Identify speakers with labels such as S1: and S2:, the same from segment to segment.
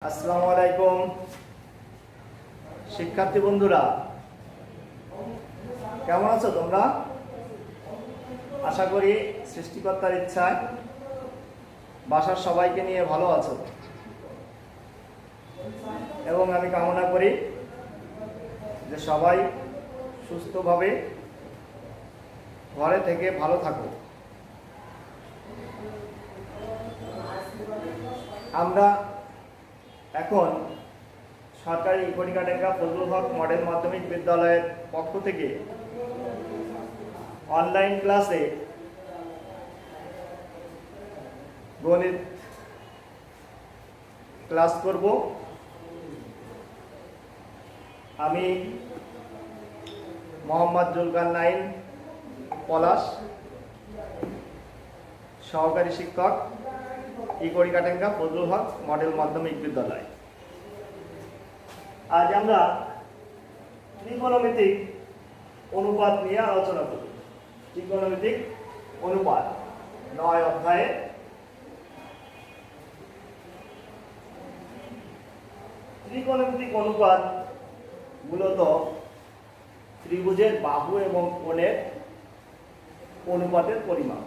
S1: আসসালামু আলাইকুম শিক্ষার্থী বন্ধুরা, কেমন আছো তোমরা? আশা করি সৃষ্টিকর্তার ইচ্ছায় বাসার সবাইকে নিয়ে ভালো আছো এবং আমি কামনা করি যে সবাই সুস্থভাবে ঘরে থেকে ভালো থাকো। আমরা এখন সরকারি ইকোনিকাটেঙ্গা ফজলুল হক মডেল মাধ্যমিক বিদ্যালয়ের পক্ষ থেকে অনলাইন ক্লাসে গণিত ক্লাস করব। আমি মোহাম্মদ জুলকারনাইন পলাশ, সহকারী শিক্ষক, ইকোনিকাটেঙ্গা ফজলুল হক মডেল মাধ্যমিক বিদ্যালয়। আজ আমরা ত্রিকোণমিতিক অনুপাত নিয়ে আলোচনা করব। ত্রিকোণমিতিক অনুপাত 9 অধ্যায়ে ত্রিকোণমিতিক অনুপাত মূলত ত্রিভুজের বাহু এবং কোণের অনুপাতের পরিমাপ।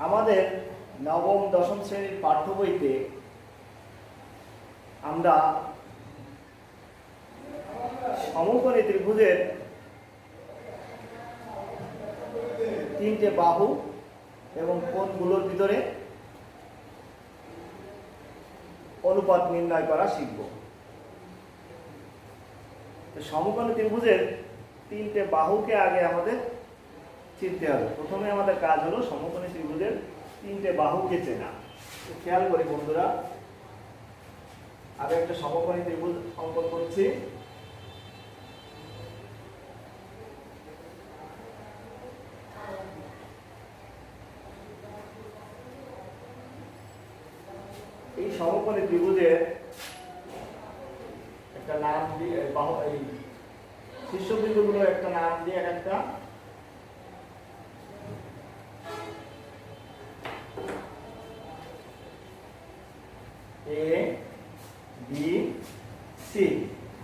S1: আমাদের নবম দশম শ্রেণীর পাঠ্য বইতে আমরা সমকোণী ত্রিভুজের 3টে বাহু এবং কোণগুলোর ভিতরে অনুপাত নির্ণয় করা শিখব। সমকোণী ত্রিভুজের 3টে বাহুকে আগে আমাদের চিনতে হবে। প্রথমে আমাদের কাজ হলো সমকোণী ত্রিভুজের 3টে বাহুকে চেনা। খেয়াল করি বন্ধুরা, আগে একটা সমকোণী ত্রিভুজ অঙ্কন করছি। এই সমকোণী ত্রিভুজের একটা নাম দিয়ে বাহু, এই শীর্ষবিন্দুগুলো একটা নাম দিয়ে একটা এ বি সি,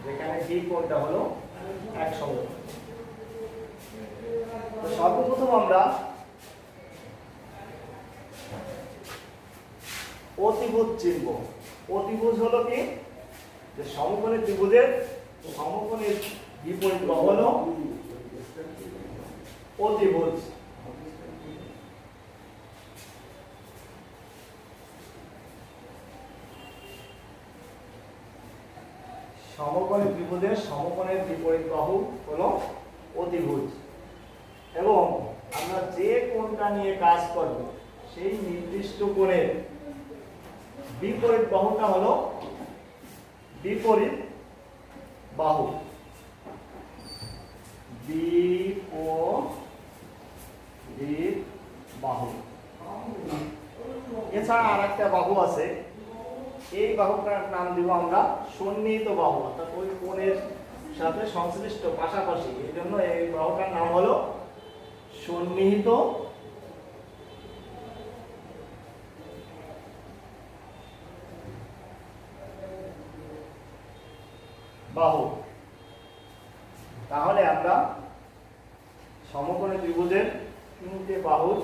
S1: যেখানে ডি কোণটা হলো এক সমকোণ। তো সর্বপ্রথম আমরা অতিভুজ চিনব। অতিভুজ হলো কি, যে সমকোণী ত্রিভুজের সমকোণের বিপরীত বাহু হলো অতিভুজ। সমকোণী ত্রিভুজের সমকোণের বিপরীত বাহু হলো অতিভুজ এবং আমরা যে কোণটা নিয়ে কাজ করব সেই নির্দিষ্ট কোণের বিপরীত বাহুটা হলো বিপরীত বাহু। বিপরীত বাহু। এছাড়া আরেকটা বাহু আছে, এই বাহুটার নাম দিব আমরা সন্নিহিত বাহু, অর্থাৎ ওই কোণের সাথে সংশ্লিষ্ট পাশাপাশি, এই জন্য এই বাহুটার নাম হলো সন্নিহিত বাহু। তাহলে আমরা সমকোণী ত্রিভুজের 3টে বাহুর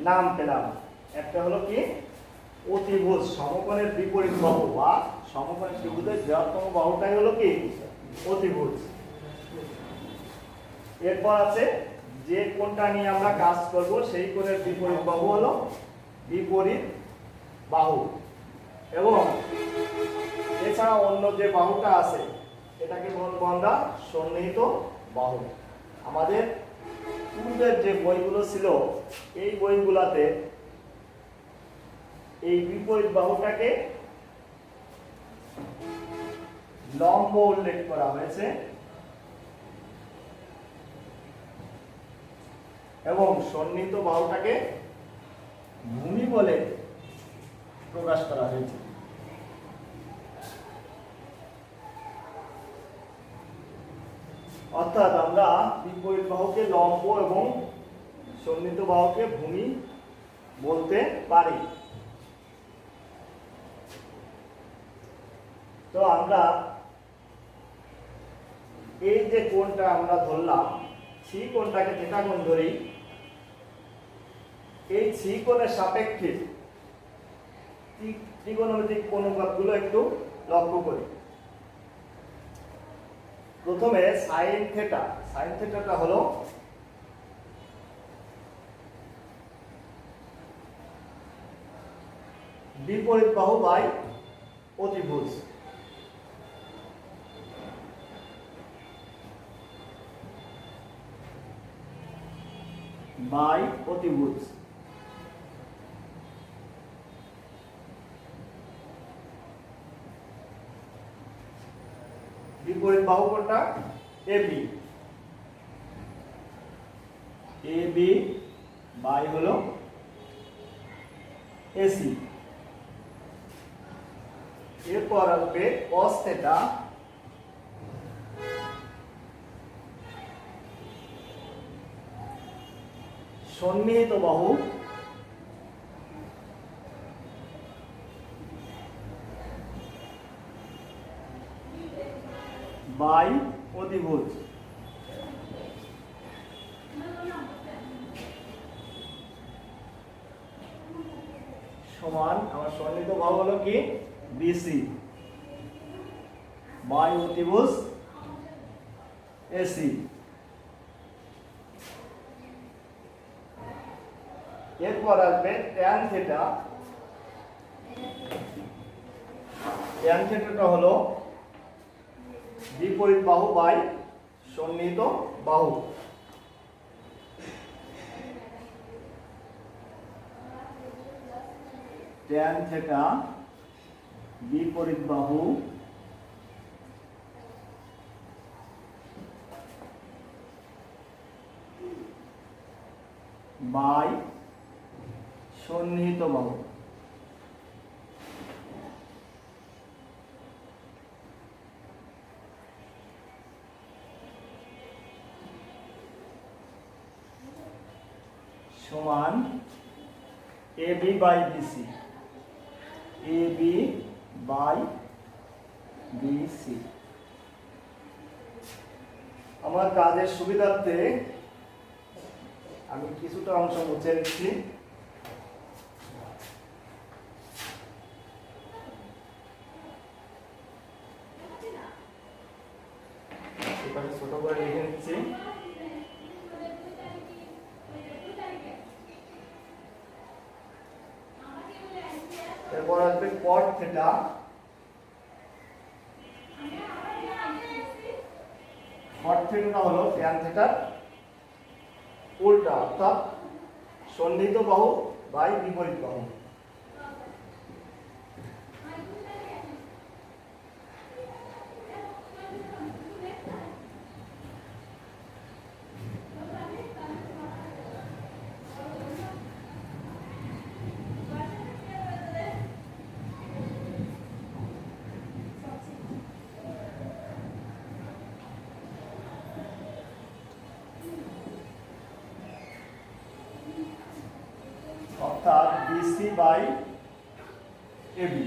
S1: নাম পেলাম। একটা হলো কি, অতিভুজ, সমকোণের বিপরীত বাহু বা সমকোণী ত্রিভুজের বৃহত্তম বাহুটাই হলো কি অতিভুজ। এরপর আছে যে কোণটা নিয়ে আমরা কাজ করব সেই কোণের বিপরীত বাহু হলো বিপরীত বাহু এবং এছাড়া অন্য যে বাহুটা আছে এটাকে বলবো আমরা সন্নিহিত বাহু। আমাদের পূর্বের যে বইগুলো ছিল এই বইগুলোতে এই বিপরীত বাহুটাকে লম্ব উল্লেখ করা হয়েছে এবং সন্নিহিত বাহুটাকে ভূমি বলে প্রকাশ করা হয়েছে। অর্থাৎ আমরা বিপরীত বাহুকে লম্ব এবং সন্নিহিত বাহুকে ভূমি বলতে পারি। তো আমরা এই যে কোণটা আমরা ধরলাম, সি কোণটাকে থিটা কোণ ধরি, এই সি কোণের সাপেক্ষে ত্রিকোণমিতিক অনুপাতগুলো একটু লক্ষ্য করি। প্রথমে সাইন থিটা, সাইন থিটাটা হলো বিপরীত বাহু বাই অতিভুজ। বাই অতিভুজ। বিপরীত বাহু কোনটা? এবি। এবি বাই হলো এসি। এরপর আসবে cos থিটা, সন্নিহিত বাহু বাই অতিভুজ। সমান আমার সন্নিহিত বাহু হলো কি? বিসি বাই অতিভুজ এসি। এরপর আসবে ট্যান থিটা। ট্যান থিটাটা হলো বিপরীত বাহু বাই সন্নিহিত বাহু। ট্যান থিটা বিপরীত বাহু বাই সন্নিহিত বাহু। সমান A B by B C. A B by B C. আমার কাজের সুবিধার্থে আমি কিছুটা অংশ মুছে নিচ্ছি। ছোট করে লিখে নিচ্ছি। এরপর আসবে cot থিটা। cot থিটাটা হলো tan থিটার উল্টা, অর্থাৎ সন্নিহিত বাহু বাই বিপরীত বাহু। অর্থাৎ বিসি বাই এবি।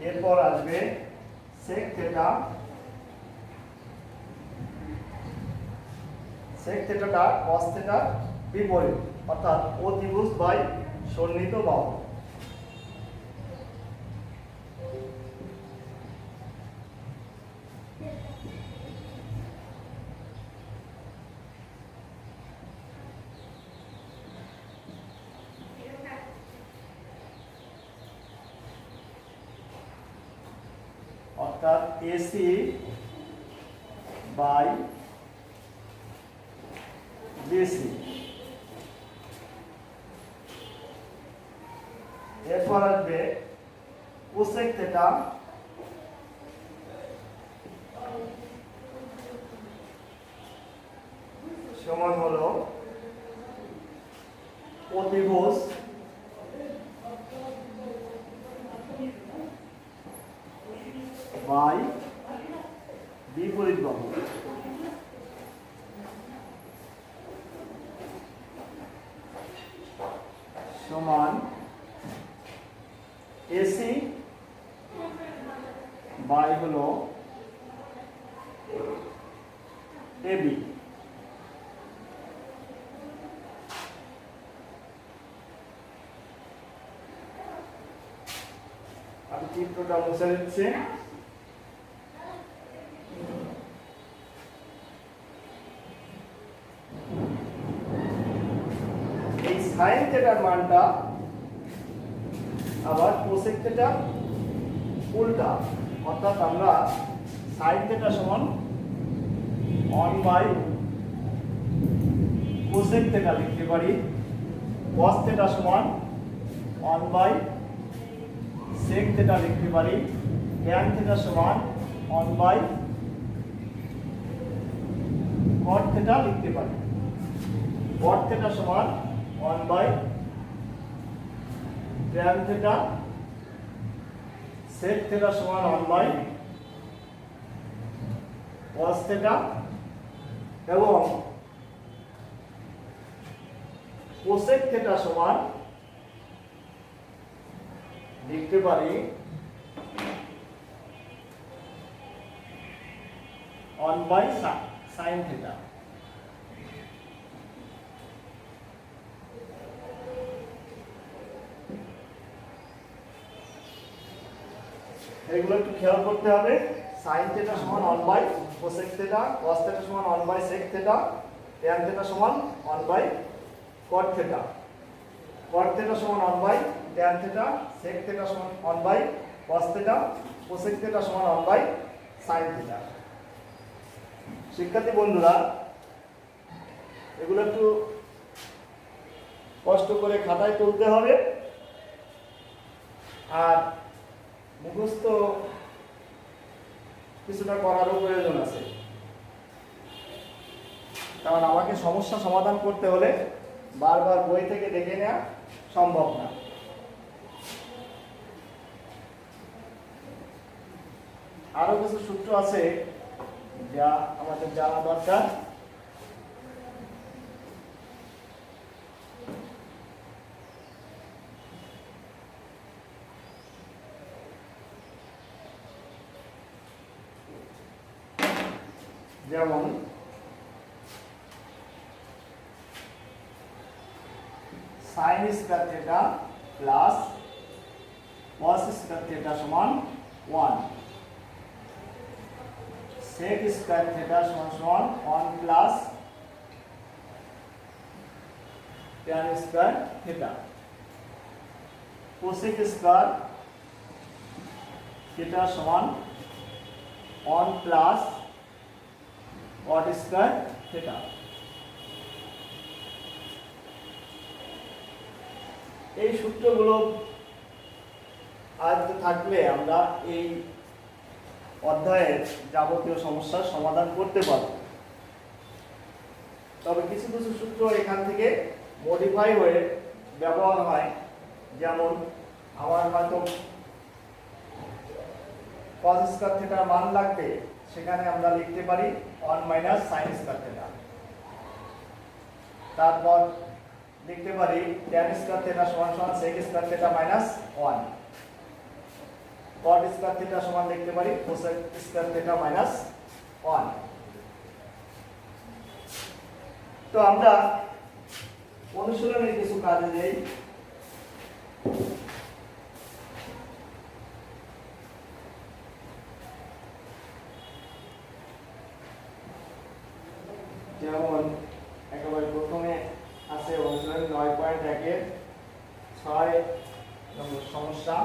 S1: এরপর আসবে sec থিটা। sec থিটাটা cos থিটার বিপরীত, অর্থাৎ অতিভুজ বাই সন্নিহিত বাহু। অর্থাৎ এসি বাই বিসি। এরপর আসবে কোসেক থিটা। সমান হলো অতিভুজ বাই বিপরীত বাহু। এবি। আমি চিত্রটা মুছে দিচ্ছি। এই সাইন থিটার মানটা আবার কোসেক থিটা উল্টা, অর্থাৎ আমরা সাইন থিটা সমান 1 কোসেক থিটা লিখতে পারি, কস থিটা সমান 1 সেক থিটা লিখতে পারি, ট্যান থিটা সমান 1 কট থিটা লিখতে পারি। কট থিটা সমান 1 ট্যান থিটা, সেক থিটা সমান 1 কস থিটা, এবং কোসেক থিটা সমান লিখতে পারি 1 সাইন থিটা। এগুলো একটু খেয়াল করতে হবে। সাইন থিটা সমান 1 কোসেক থিটা, কস থিটা সমান 1 সেক থিটা, ট্যান থিটা সমান 1 কট থিটা, কট থিটা সমান 1 ট্যান থিটা, সেক থিটা সমান 1 কস থিটা, কোসেক থিটা সমান 1 সাইন থিটা। শিক্ষার্থী বন্ধুরা, এগুলো একটু কষ্ট করে খাতায় তুলতে হবে, আর মুখস্থ কিছুটা করারও প্রয়োজন আছে, কারণ আমাকে সমস্যা সমাধান করতে হলে বারবার বই থেকে দেখে নেওয়া সম্ভব না। আরো কিছু সূত্র আছে যা আমাদের জানা দরকার। যেমন sine square theta plus cos square theta সমান 1, সেক স্কয়ার থিটা সমান 1 plus tan square theta, cosec square theta সমান 1 প্লাস কট স্কয়ার থিটা। এই সূত্রগুলো আয়ত্তে থাকলে আমরা এই অধ্যায়ের যাবতীয় সমস্যার সমাধান করতে পারব। তবে কিছু কিছু সূত্র এখান থেকে মডিফাই হয়ে ব্যবহার হয়, যেমন আমার হয়তো কস স্কয়ার থিটার মান লাগবে, সেখানে আমরা লিখতে পারি 1 সাইন স্কয়ার থিটা। তারপর লিখতে পারি ট্যান স্কয়ার থিটা সমান sec square theta minus 1, cot square theta সমান লিখতে পারি কোসেক স্কয়ার থিটা মাইনাস 1। তো আমরা অনুশীলনের কিছু কাজে যাই। যেমন একেবারে প্রথমে আছে অনুশীলন 9.1 এর 6 নম্বর সমস্যা।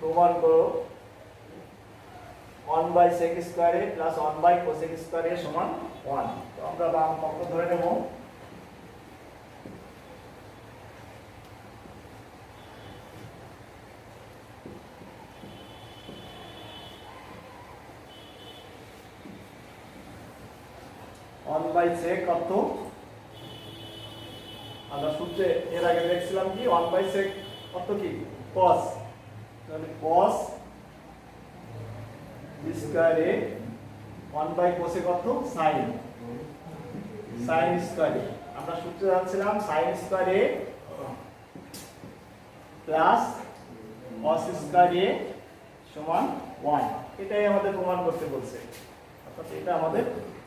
S1: প্রমাণ করো 1 sec square a plus 1 cosec square a সমান 1। তো আমরা বাম পক্ষ ধরে নেব। sec অর্থ আমরা সূত্রে এর আগে দেখছিলাম কি 1 sec অর্থ কি cos, তাহলে cos স্কয়ার a 1 cosec অর্থ sin। সাইন স্কয়ার এ। আমরা সূত্রে যাচ্ছিলাম সাইন স্কয়ার এ প্লাস কস স্কয়ার এ সমান 1। এটাই আমাদের প্রমাণ করতে বলছে, অর্থাৎ এটা আমাদের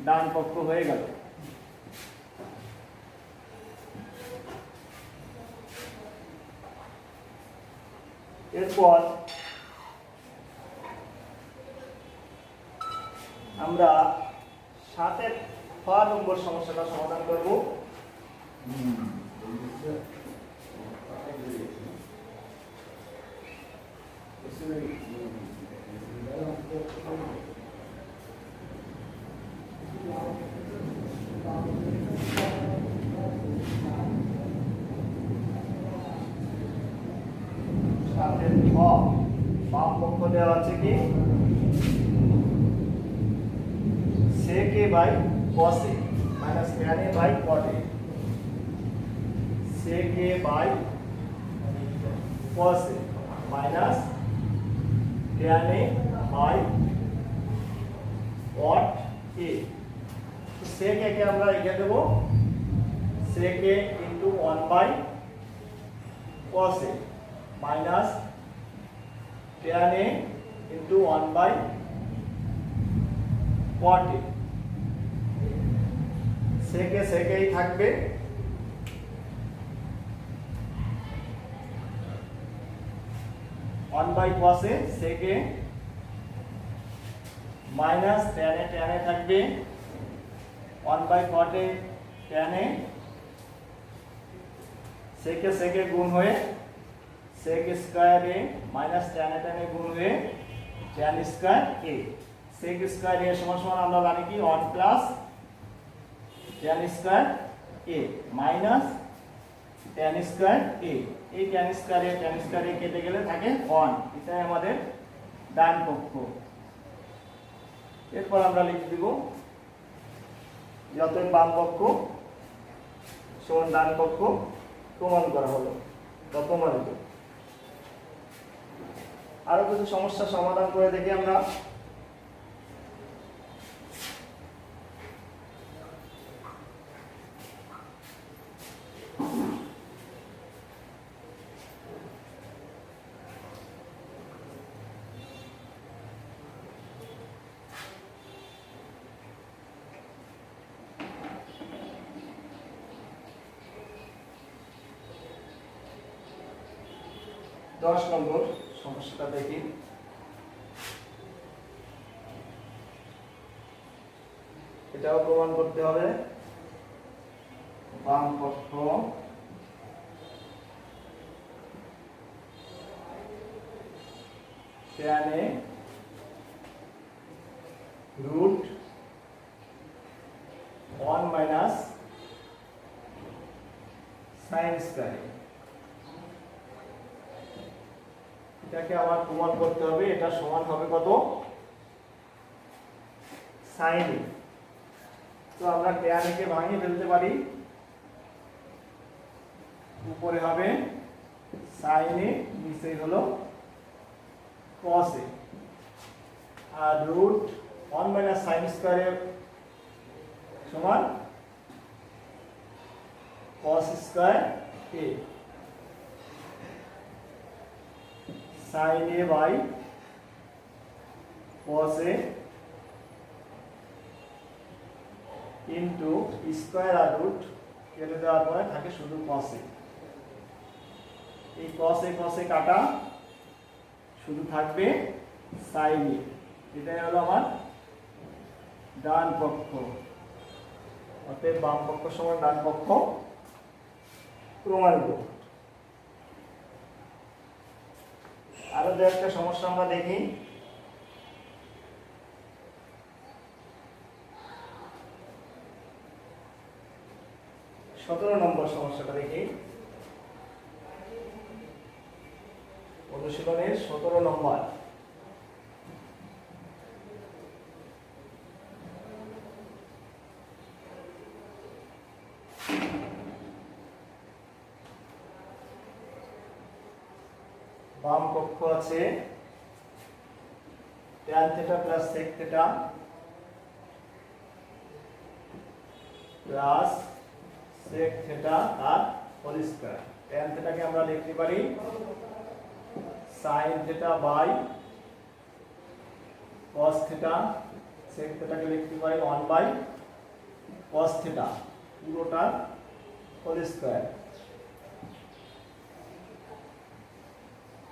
S1: ডান পক্ষ হয়ে গেল। এরপর আমরা 7 নম্বর সমস্যাটা সমাধান করব। বাম পক্ষ দেওয়া আছে কি sec a by cos a minus tan a by cot a, sec a by cos a minus tan a by cot a। तो sec a কে আমরা লিখে দেব sec a into 1 by cos a minus tan a into 1 by cot a। sec a sec a ही থাকবে, one by cos a sec a minus tan a থাকবে 1 by cot a tan a, sec a গুণ হয়ে sec square a minus tan a গুণ হয়ে tan square a। sec square a সমান সমান আমরা জানি কি 1 plus tan square a minus tan square a। এই tan স্কয়ার a কেটে গেলে থাকে 1, এটাই আমাদের ডান পক্ষ। এরপর আমরা লিখে দিব যত বাম পক্ষ সমান ডান পক্ষ প্রমাণ করা হলো বা প্রমাণিত। আরো কিছু সমস্যা সমাধান করে দেখি আমরা। दस নম্বর সমস্যাটা দেখি। এটাও প্রমাণ করতে হবে বাম পক্ষ tan a root 1 minus sin square। এটাকে আমার প্রমাণ করতে হবে, এটা সমান হবে কত sin a। তো আমরা tan a কে ভাঙিয়ে ফেলতে পারি, উপরে হবে sin a নিচে হলো cos a, আর রুট 1 মাইনাস sin স্কয়ার সমান cos square a, sin a by cos a into square আর রুট কেটে দেওয়ার পরে থাকে শুধু cos a। এই cos a কাটা শুধু থাকবে sin a। এটাই হলো আমার ডান পক্ষ, অতএব বাম পক্ষ সমান ডান পক্ষ প্রমাণিত। আরো দু একটা সমস্যা আমরা দেখি। সতেরো নম্বর সমস্যাটা দেখি, অনুশীলনের 17 নম্বর। বাম পক্ষ আছে tan θ plus sec θ plus sec theta তার হোল স্কয়ার। tan থিটাকে আমরা লিখতে পারি sin theta by cos theta, sec থিটাকে লিখতে পারি 1 বাই cos থিটা পুরোটার whole square,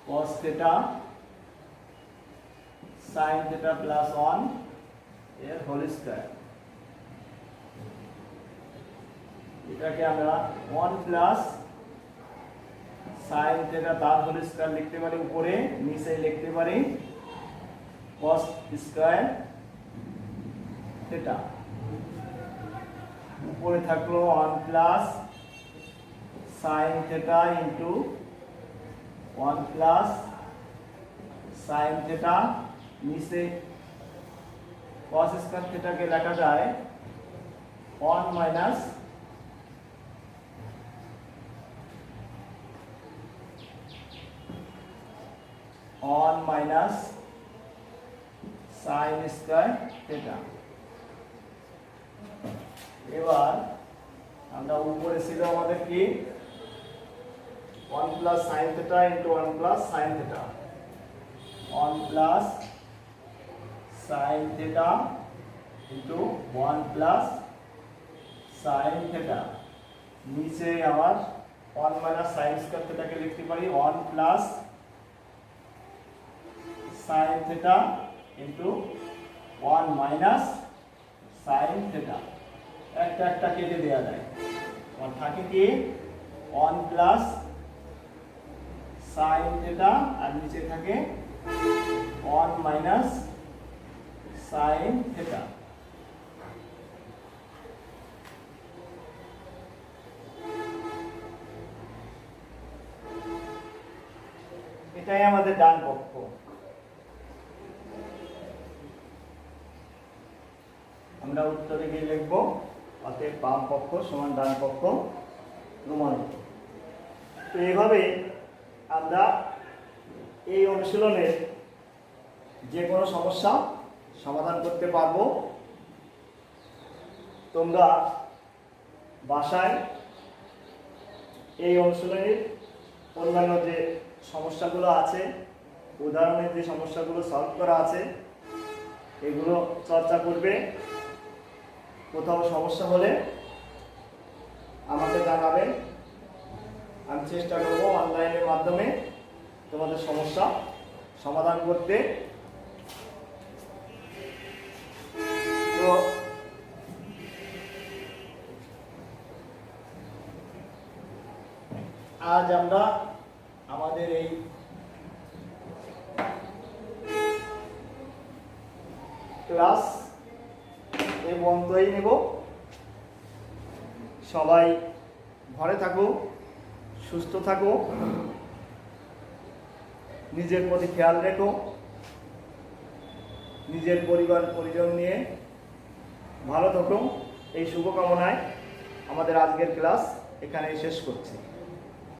S1: cos theta sin theta plus 1 এর হোল স্কয়ার। এটাকে আমরা 1 প্লাস sin থিটা তার হোল স্কয়ার লিখতে পারি উপরে, নিচে লিখতে পারি cos স্কয়ার থিটা। উপরে থাকলো 1 plus sin theta into 1 plus sin theta, নিচে cos স্কয়ার থিটাকে লেখা যায় 1 মাইনাস sin স্কয়ার থিটা। এবার আমরা উপরে ছিল আমাদের কি 1 plus sin theta into 1 plus sin theta, 1 plus sin theta into 1 plus sin theta, নিচে আবার 1 মাইনাস sin স্কয়ার থিটাকে লিখতে পারি 1 plus sin theta into 1 minus sin theta. একটা একটা কেটে দেওয়া যায়, আর থাকে কি 1 প্লাস sin থিটা আর নিচে থাকে 1 মাইনাস sin থিটা। এটাই আমাদের ডান পক্ষ। আমরা উত্তরে গিয়ে লিখব অতএব বাম পক্ষ সমান ডান পক্ষ প্রমাণিত। তো এইভাবে আমরা এই অনুশীলনের যে কোনো সমস্যা সমাধান করতে পারবো। তোমরা বাসায় এই অনুশীলনের অন্যান্য যে সমস্যাগুলো আছে, উদাহরণের যে সমস্যাগুলো সলভ করা আছে, এগুলো চর্চা করবে। কোথাও সমস্যা হলে আমাকে জানাবে, আমি চেষ্টা করব অনলাইনের মাধ্যমে তোমাদের সমস্যা সমাধান করতে। তো আজ আমরা আমাদের এই ক্লাস এই বন্ধই নেব। সবাই ঘরে থাকো, সুস্থ থাকো, নিজের প্রতি খেয়াল রেখো, নিজের পরিবার পরিজন নিয়ে ভালো থাকো। এই শুভকামনায় আমাদের আজকের ক্লাস এখানেই শেষ করছি।